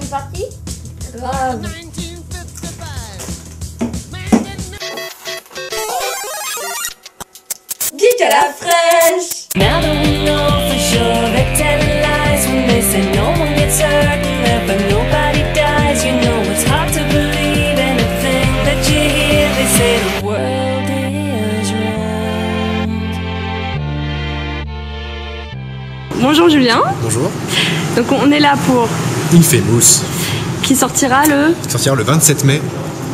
c'est parti. Grave. Geek à la fraîche. Now that we know for sure that telling lies when they say no one gets hurt and never nobody dies. You know it's hard to believe anything that you hear. They say the world is round. Bonjour Julien. Bonjour. Donc on est là pour Infamous, qui sortira le... qui sortira le 27 mai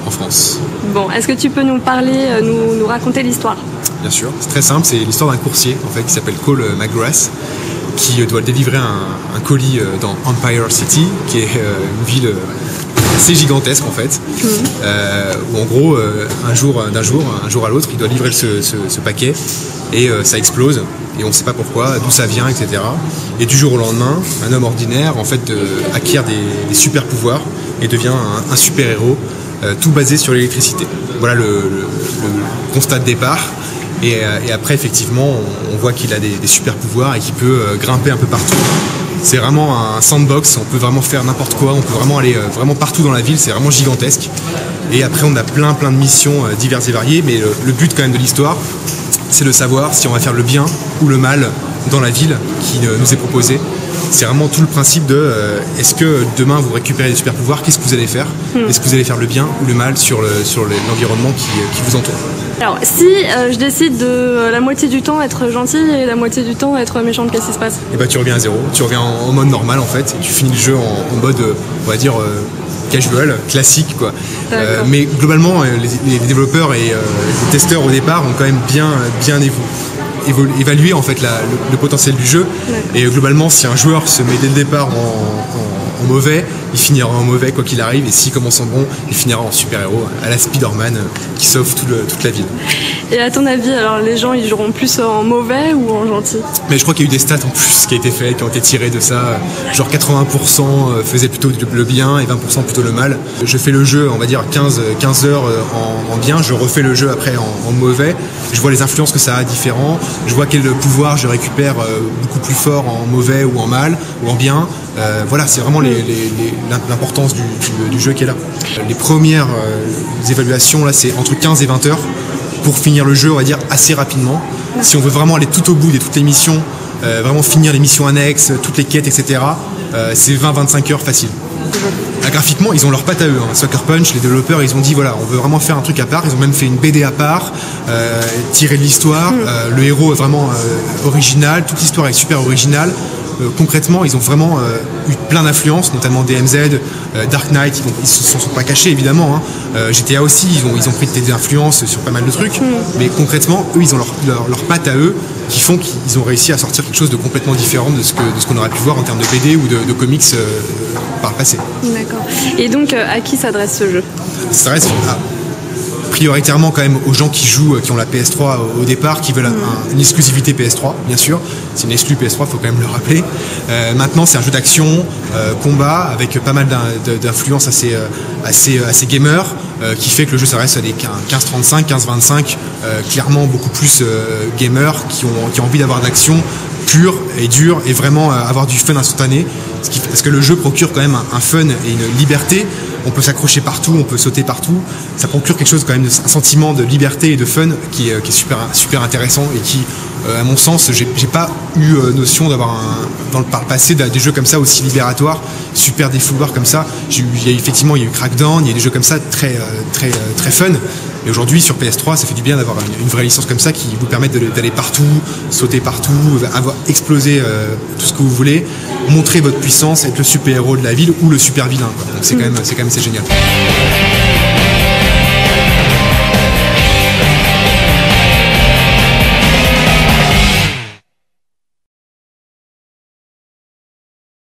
en France. Bon, est-ce que tu peux nous parler, nous raconter l'histoire? Bien sûr, c'est très simple, c'est l'histoire d'un coursier en fait, qui s'appelle Cole McGrath, qui doit délivrer un colis dans Empire City, qui est une ville assez gigantesque en fait, où en gros, un jour à l'autre, il doit livrer ce paquet et ça explose. Et on ne sait pas pourquoi, d'où ça vient, etc. Et du jour au lendemain, un homme ordinaire en fait acquiert des super pouvoirs et devient un super héros, tout basé sur l'électricité. Voilà le constat de départ. Et après, effectivement, on voit qu'il a des super pouvoirs et qu'il peut grimper un peu partout. C'est vraiment un sandbox, on peut vraiment faire n'importe quoi, on peut vraiment aller vraiment partout dans la ville, c'est vraiment gigantesque. Et après, on a plein de missions diverses et variées, mais le but quand même de l'histoire, c'est de savoir si on va faire le bien ou le mal dans la ville qui nous est proposée. C'est vraiment tout le principe de est-ce que demain vous récupérez des super pouvoirs, qu'est-ce que vous allez faire? Est-ce que vous allez faire le bien ou le mal sur l'environnement qui vous entoure? Alors, si je décide de la moitié du temps être gentil et la moitié du temps être méchante, qu'est-ce qui se passe? Et bah tu reviens à zéro, tu reviens en mode normal en fait, et tu finis le jeu en mode, on va dire, casual, classique quoi. Mais globalement, les développeurs et les testeurs au départ ont quand même bien évalué en fait le potentiel du jeu. Et globalement, si un joueur se met dès le départ en mauvais, il finira en mauvais quoi qu'il arrive, et s'il commence en bon, il finira en super-héros à la Spider-Man qui sauve toute la ville. Et à ton avis, alors les gens ils joueront plus en mauvais ou en gentil? Mais je crois qu'il y a eu des stats en plus qui ont été tirées de ça, genre 80% faisaient plutôt le bien et 20% plutôt le mal. Je fais le jeu, on va dire 15 heures en bien, je refais le jeu après en mauvais, je vois les influences que ça a différents, je vois quel pouvoir je récupère beaucoup plus fort en mauvais ou en mal ou en bien. Voilà, c'est vraiment l'importance du jeu qui est là. Les premières évaluations, là, c'est entre 15 et 20 heures pour finir le jeu, on va dire, assez rapidement. Si on veut vraiment aller tout au bout de toutes les missions, vraiment finir les missions annexes, toutes les quêtes, etc., c'est 20-25 heures facile. Graphiquement, ils ont leur patte à eux. Sucker Punch, les développeurs, ils ont dit voilà, on veut vraiment faire un truc à part. Ils ont même fait une BD à part, tiré de l'histoire. Le héros est vraiment original, toute l'histoire est super originale. Concrètement, ils ont vraiment eu plein d'influences, notamment DMZ, Dark Knight, ils se sont pas cachés évidemment. GTA aussi, ils ont pris des influences sur pas mal de trucs, mais concrètement, eux, ils ont leur patte à eux qui font qu'ils ont réussi à sortir quelque chose de complètement différent de ce qu'on aurait pu voir en termes de BD ou de comics par le passé. D'accord. Et donc, à qui s'adresse ce jeu? Ça s'adresse prioritairement quand même aux gens qui jouent, qui ont la PS3 au départ, qui veulent une exclusivité PS3, bien sûr. C'est une exclu PS3, il faut quand même le rappeler. Maintenant, c'est un jeu d'action, combat, avec pas mal d'influences assez gamer, qui fait que le jeu s'adresse à des 15-35, 15-25, clairement beaucoup plus gamers, qui ont envie d'avoir de l'action pure et dure et vraiment avoir du fun instantané. Parce que le jeu procure quand même un fun et une liberté. On peut s'accrocher partout, on peut sauter partout. Ça procure quelque chose quand même, un sentiment de liberté et de fun qui est super intéressant et qui, à mon sens, j'ai pas eu notion d'avoir par le passé des jeux comme ça aussi libératoires, super défouloirs comme ça. Effectivement, il y a eu Crackdown, il y a des jeux comme ça très fun. Et aujourd'hui, sur PS3, ça fait du bien d'avoir une vraie licence comme ça qui vous permet d'aller partout, sauter partout, exploser tout ce que vous voulez, montrer votre puissance, être le super-héros de la ville ou le super-vilain. Donc c'est quand même c'est génial.